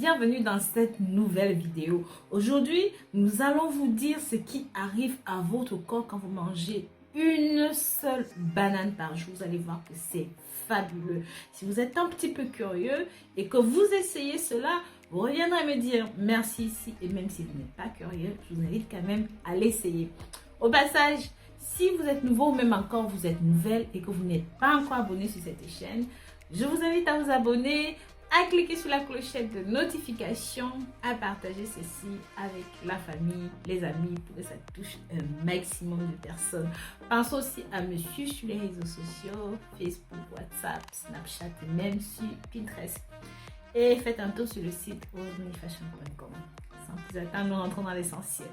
Bienvenue dans cette nouvelle vidéo. Aujourd'hui, nous allons vous dire ce qui arrive à votre corps quand vous mangez une seule banane par jour. Vous allez voir que c'est fabuleux. Si vous êtes un petit peu curieux et que vous essayez cela, vous reviendrez me dire merci ici. Et même si vous n'êtes pas curieux, je vous invite quand même à l'essayer. Au passage, si vous êtes nouveau ou même encore vous êtes nouvelle et que vous n'êtes pas encore abonné sur cette chaîne, je vous invite à vous abonner, à cliquer sur la clochette de notification, à partager ceci avec la famille, les amis, pour que ça touche un maximum de personnes. Pensez aussi à me suivre sur les réseaux sociaux, Facebook, WhatsApp, Snapchat et même sur Pinterest. Et faites un tour sur le site rosemoneyfashion.com. Sans plus attendre, nous rentrons dans l'essentiel.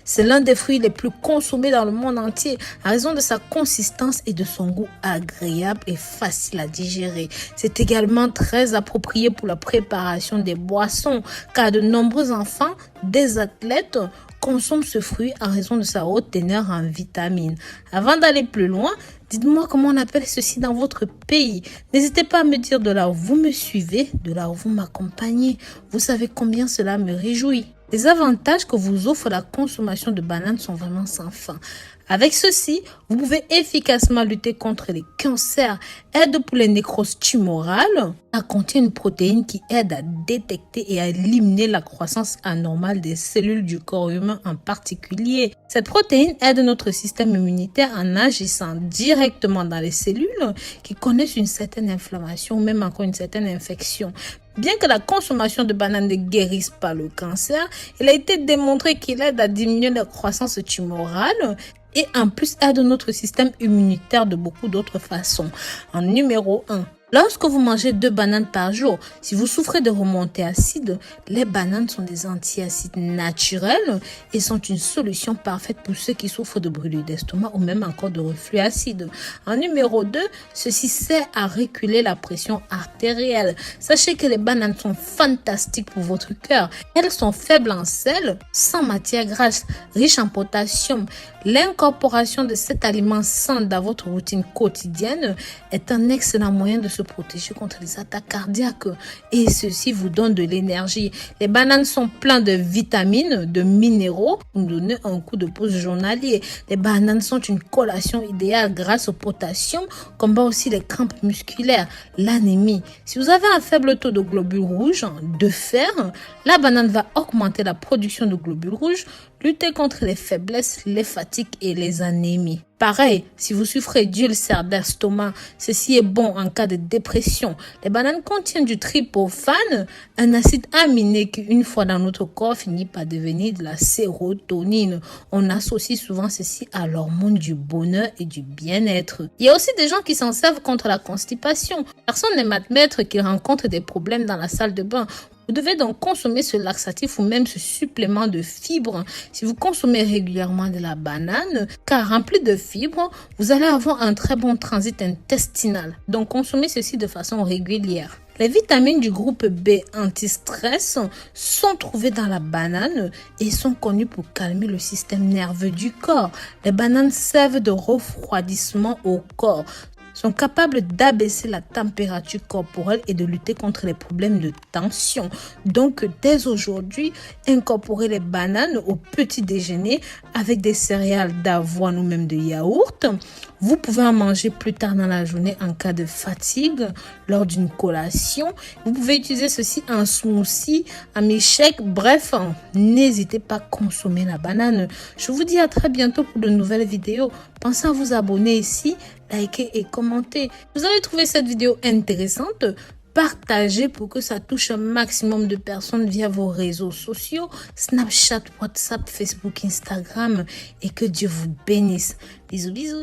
C'est l'un des fruits les plus consommés dans le monde entier à raison de sa consistance et de son goût agréable et facile à digérer. C'est également très approprié pour la préparation des boissons car de nombreux enfants, des athlètes, consomment ce fruit à raison de sa haute teneur en vitamines. Avant d'aller plus loin, dites-moi comment on appelle ceci dans votre pays. N'hésitez pas à me dire de là où vous me suivez, de là où vous m'accompagnez. Vous savez combien cela me réjouit. Les avantages que vous offre la consommation de bananes sont vraiment sans fin. Avec ceci, vous pouvez efficacement lutter contre les cancers, aide pour les nécroses tumorales. Elle contient une protéine qui aide à détecter et à éliminer la croissance anormale des cellules du corps humain en particulier. Cette protéine aide notre système immunitaire en agissant directement dans les cellules qui connaissent une certaine inflammation ou même encore une certaine infection. Bien que la consommation de bananes ne guérisse pas le cancer, il a été démontré qu'il aide à diminuer la croissance tumorale et en plus aide notre système immunitaire de beaucoup d'autres façons. En numéro 1, lorsque vous mangez 2 bananes par jour, si vous souffrez de remontées acides, les bananes sont des antiacides naturels et sont une solution parfaite pour ceux qui souffrent de brûlures d'estomac ou même encore de reflux acide. En numéro 2, ceci sert à reculer la pression artérielle. Sachez que les bananes sont fantastiques pour votre cœur. Elles sont faibles en sel, sans matière grasse, riches en potassium. L'incorporation de cet aliment sain dans votre routine quotidienne est un excellent moyen de se protéger contre les attaques cardiaques et ceci vous donne de l'énergie. Les bananes sont pleines de vitamines, de minéraux pour nous donner un coup de pouce journalier. Les bananes sont une collation idéale grâce au potassium, combat aussi les crampes musculaires, l'anémie. Si vous avez un faible taux de globules rouges, de fer, la banane va augmenter la production de globules rouges, lutter contre les faiblesses, les fatigues et les anémies. Pareil, si vous souffrez d'ulcères d'estomac, ceci est bon en cas de dépression. Les bananes contiennent du tryptophane, un acide aminé qui, une fois dans notre corps, finit par devenir de la sérotonine. On associe souvent ceci à l'hormone du bonheur et du bien-être. Il y a aussi des gens qui s'en servent contre la constipation. Personne n'aime admettre qu'ils rencontrent des problèmes dans la salle de bain. Vous devez donc consommer ce laxatif ou même ce supplément de fibres si vous consommez régulièrement de la banane, car rempli de fibres, vous allez avoir un très bon transit intestinal. Donc consommez ceci de façon régulière. Les vitamines du groupe B anti-stress sont trouvées dans la banane et sont connues pour calmer le système nerveux du corps. Les bananes servent de refroidissement au corps, sont capables d'abaisser la température corporelle et de lutter contre les problèmes de tension. Donc, dès aujourd'hui, incorporez les bananes au petit déjeuner avec des céréales d'avoine ou même de yaourt. Vous pouvez en manger plus tard dans la journée en cas de fatigue, lors d'une collation. Vous pouvez utiliser ceci en smoothie, en milkshake. Bref, n'hésitez pas à consommer la banane. Je vous dis à très bientôt pour de nouvelles vidéos. Pensez à vous abonner ici, liker et commenter. Vous avez trouvé cette vidéo intéressante? Partagez pour que ça touche un maximum de personnes via vos réseaux sociaux, Snapchat, WhatsApp, Facebook, Instagram et que Dieu vous bénisse. Bisous, bisous.